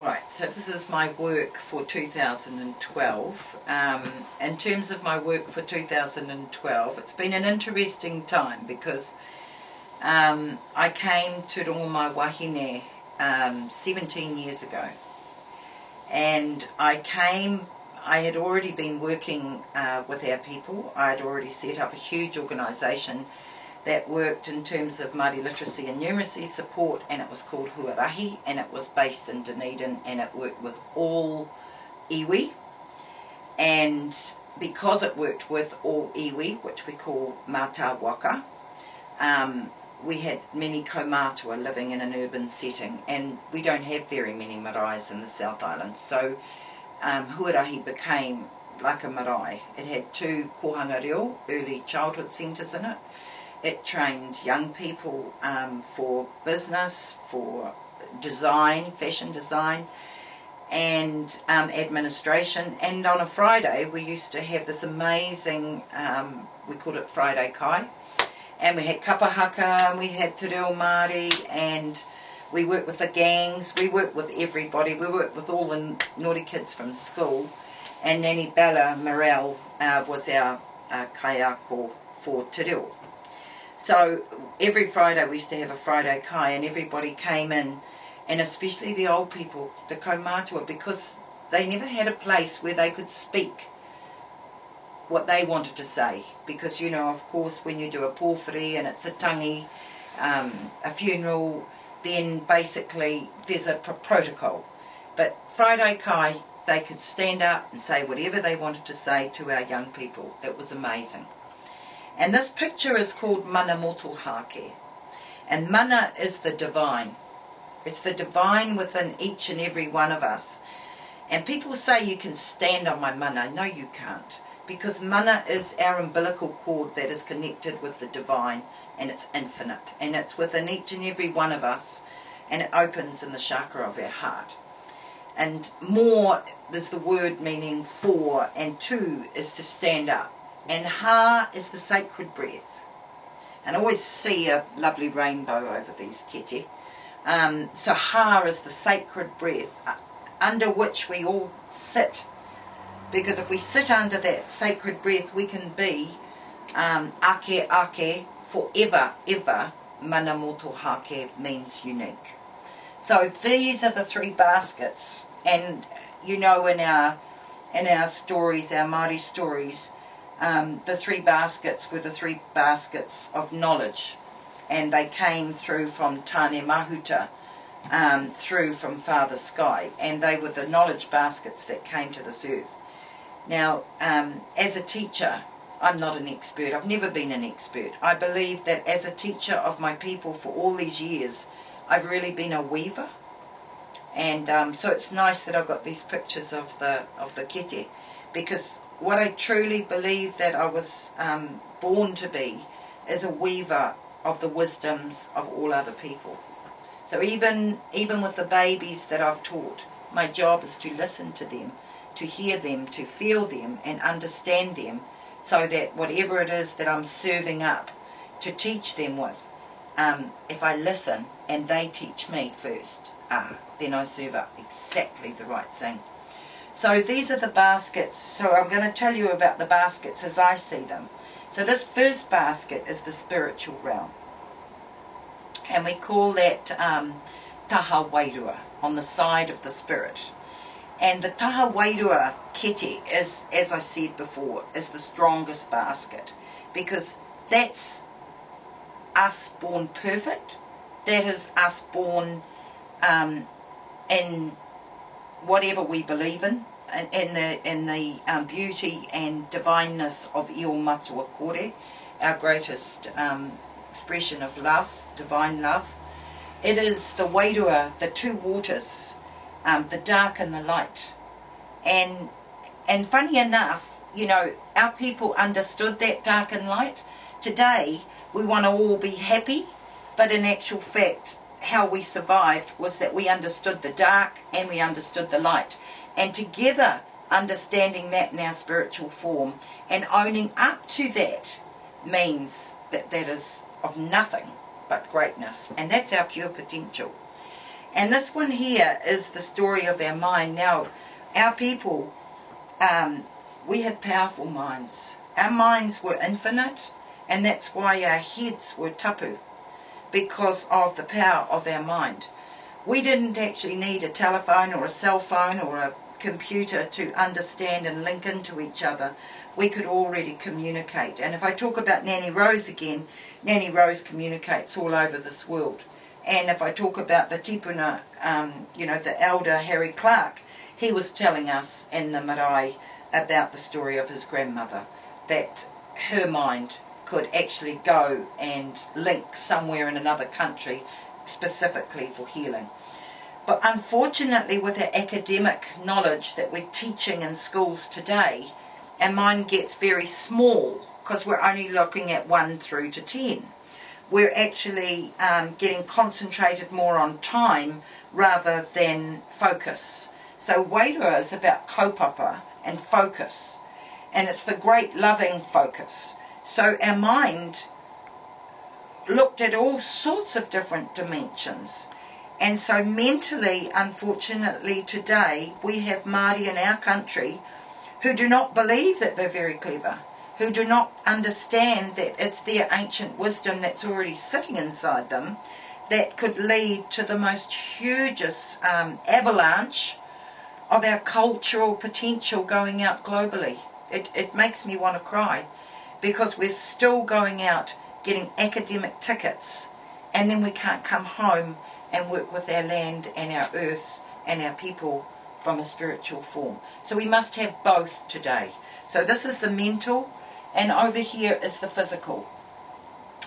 Right, so this is my work for 2012. In terms of my work for 2012, it's been an interesting time because I came to Rongo Wahine 17 years ago. And I had already been working with our people. I had already set up a huge organisation that worked in terms of Māori literacy and numeracy support, and it was called Huarahi, and it was based in Dunedin, and it worked with all iwi. And because it worked with all iwi, which we call Mātā Waka, we had many kaumātua living in an urban setting, and we don't have very many maraes in the South Island, so Huarahi became like a marae. It had 2 kohanga reo, early childhood centres in it. It trained young people for business, for design, fashion design, and administration. And on a Friday, we used to have this amazing, we called it Friday Kai, and we had kapahaka, and we had te reo Māori, and we worked with the gangs, we worked with everybody, we worked with all the naughty kids from school, and Nanny Bella Morel was our kaiako for te reo. So every Friday we used to have a Friday Kai, and everybody came in, and especially the old people, the kaumātua, because they never had a place where they could speak what they wanted to say. Because, you know, of course, when you do a pōwhiri and it's a tangi, a funeral, then basically there's a protocol. But Friday Kai, they could stand up and say whatever they wanted to say to our young people. It was amazing. And this picture is called Manamotuhake. And mana is the divine. It's the divine within each and every one of us. And people say you can stand on my mana. No, you can't. Because mana is our umbilical cord that is connected with the divine, and it's infinite. And it's within each and every one of us, and it opens in the chakra of our heart. And more is the word meaning for, and to is to stand up. And ha is the sacred breath. And I always see a lovely rainbow over these kete. So ha is the sacred breath under which we all sit. Because if we sit under that sacred breath, we can be ake forever, ever. Manamotuhake means unique. So these are the 3 baskets. And you know, in our stories, our Māori stories, the 3 baskets were the 3 baskets of knowledge, and they came through from Tāne Mahuta, through from Father Sky, and they were the knowledge baskets that came to this earth. Now, as a teacher, I'm not an expert. I've never been an expert. I believe that as a teacher of my people for all these years, I've really been a weaver, and so it's nice that I've got these pictures of the kete, because what I truly believe that I was born to be is a weaver of the wisdoms of all other people. So even with the babies that I've taught, my job is to listen to them, to hear them, to feel them and understand them, so that whatever it is that I'm serving up to teach them with, if I listen and they teach me first, then I serve up exactly the right thing. So these are the baskets. So I'm going to tell you about the baskets as I see them. So this first basket is the spiritual realm. And we call that taha wairua, on the side of the spirit. And the taha wairua kete is, as I said before, is the strongest basket. Because that's us born perfect. That is us born in whatever we believe in the beauty and divineness of Io Matua Kore, our greatest expression of love, divine love. It is the wairua, the 2 waters, the dark and the light. And funny enough, you know, our people understood that dark and light. Today, we want to all be happy, but in actual fact, how we survived was that we understood the dark and we understood the light. And together, understanding that in our spiritual form and owning up to that means that that is of nothing but greatness. And that's our pure potential. And this one here is the story of our mind. Now, our people, we had powerful minds. Our minds were infinite, and that's why our heads were tapu, because of the power of our mind. We didn't actually need a telephone or a cell phone or a computer to understand and link into each other. We could already communicate. And if I talk about Nanny Rose again, Nanny Rose communicates all over this world. And if I talk about the tipuna, the elder Harry Clark, he was telling us in the marae about the story of his grandmother, that her mind could actually go and link somewhere in another country specifically for healing. But unfortunately, with our academic knowledge that we're teaching in schools today, our mind gets very small because we're only looking at 1 through to 10. We're actually getting concentrated more on time rather than focus. So Wairua is about kaupapa and focus, and it's the great loving focus. So our mind looked at all sorts of different dimensions. And so mentally, unfortunately, today we have Māori in our country who do not believe that they're very clever, who do not understand that it's their ancient wisdom that's already sitting inside them that could lead to the most hugest avalanche of our cultural potential going out globally. It makes me want to cry, because we're still going out getting academic tickets, and then we can't come home and work with our land and our earth and our people from a spiritual form. So we must have both today. So this is the mental, and over here is the physical.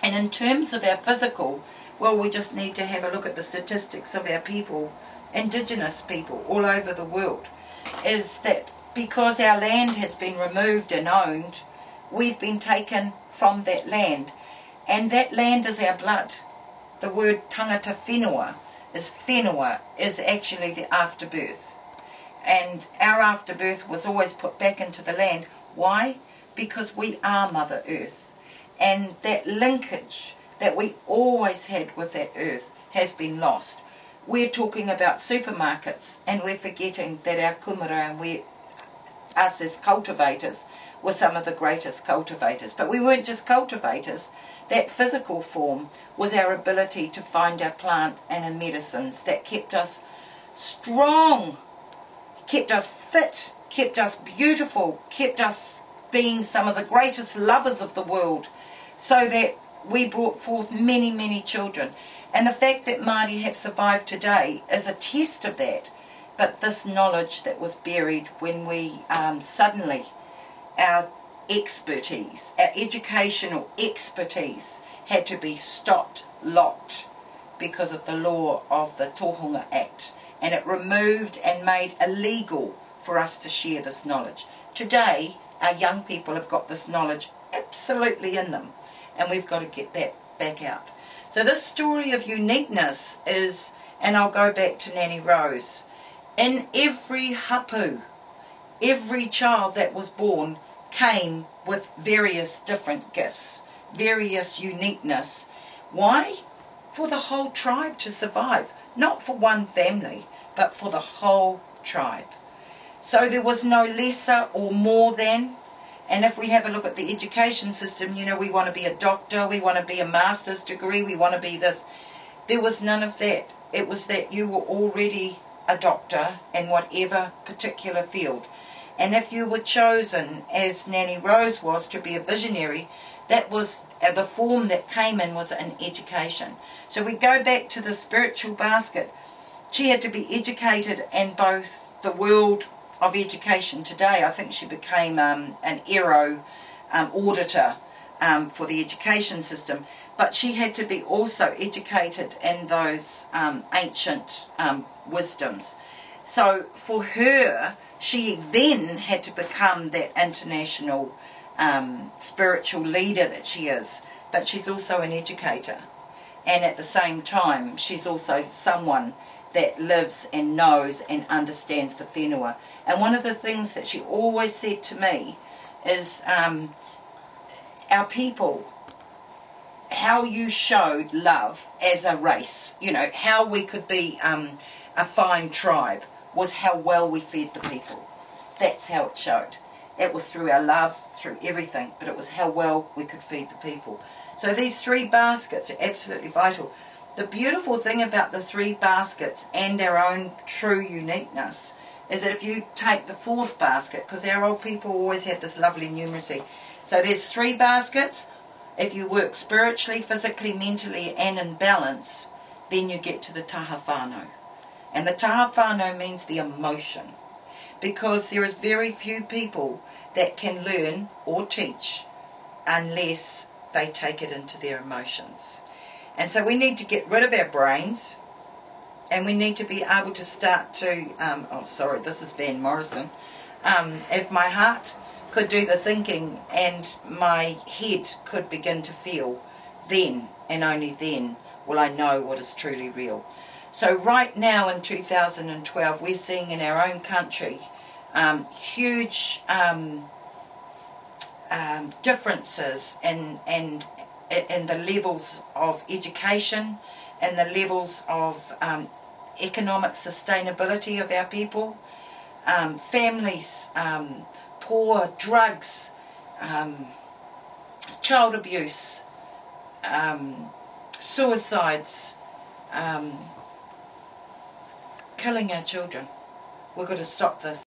And in terms of our physical, well, we just need to have a look at the statistics of our people, indigenous people all over the world, is that because our land has been removed and owned, we've been taken from that land. And that land is our blood. The word tangata whenua is actually the afterbirth. And our afterbirth was always put back into the land. Why? Because we are Mother Earth. And that linkage that we always had with that earth has been lost. We're talking about supermarkets, and we're forgetting that our kumara and us as cultivators were some of the greatest cultivators. But we weren't just cultivators. That physical form was our ability to find our plant and our medicines that kept us strong, kept us fit, kept us beautiful, kept us being some of the greatest lovers of the world, so that we brought forth many, many children. And the fact that Māori have survived today is a test of that. But this knowledge that was buried when we suddenly, our expertise, our educational expertise had to be stopped, locked, because of the law of the Tohunga Act. And it removed and made illegal for us to share this knowledge. Today, our young people have got this knowledge absolutely in them, and we've got to get that back out. So this story of uniqueness is, and I'll go back to Nanny Rose, in every hapu, every child that was born came with various different gifts, various uniqueness. Why? For the whole tribe to survive. Not for one family, but for the whole tribe. So there was no lesser or more than. And if we have a look at the education system, you know, we want to be a doctor, we want to be a master's degree, we want to be this. There was none of that. It was that you were already a doctor in whatever particular field. And if you were chosen, as Nanny Rose was, to be a visionary, that was the form that came in was an education. So if we go back to the spiritual basket, she had to be educated in both the world of education today. I think she became an aero auditor for the education system, but she had to be also educated in those ancient wisdoms. So for her, she then had to become that international spiritual leader that she is, but she's also an educator, and at the same time she's also someone that lives and knows and understands the whenua. And one of the things that she always said to me is our people how you showed love as a race. You know, how we could be a fine tribe was how well we fed the people. That's how it showed. It was through our love, through everything, but it was how well we could feed the people. So these 3 baskets are absolutely vital. The beautiful thing about the 3 baskets and our own true uniqueness is that if you take the 4th basket, because our old people always had this lovely numeracy. So there's 3 baskets. If you work spiritually, physically, mentally, and in balance, then you get to the taha whānau. And the taha whānau means the emotion. Because there is very few people that can learn or teach unless they take it into their emotions. And so we need to get rid of our brains, and we need to be able to start to, oh sorry, this is Van Morrison, if my heart could do the thinking and my head could begin to feel, then and only then will I know what is truly real. So right now in 2012 we're seeing in our own country huge differences in the levels of education and the levels of economic sustainability of our people, families, poor, drugs, child abuse, suicides, killing our children. We've got to stop this.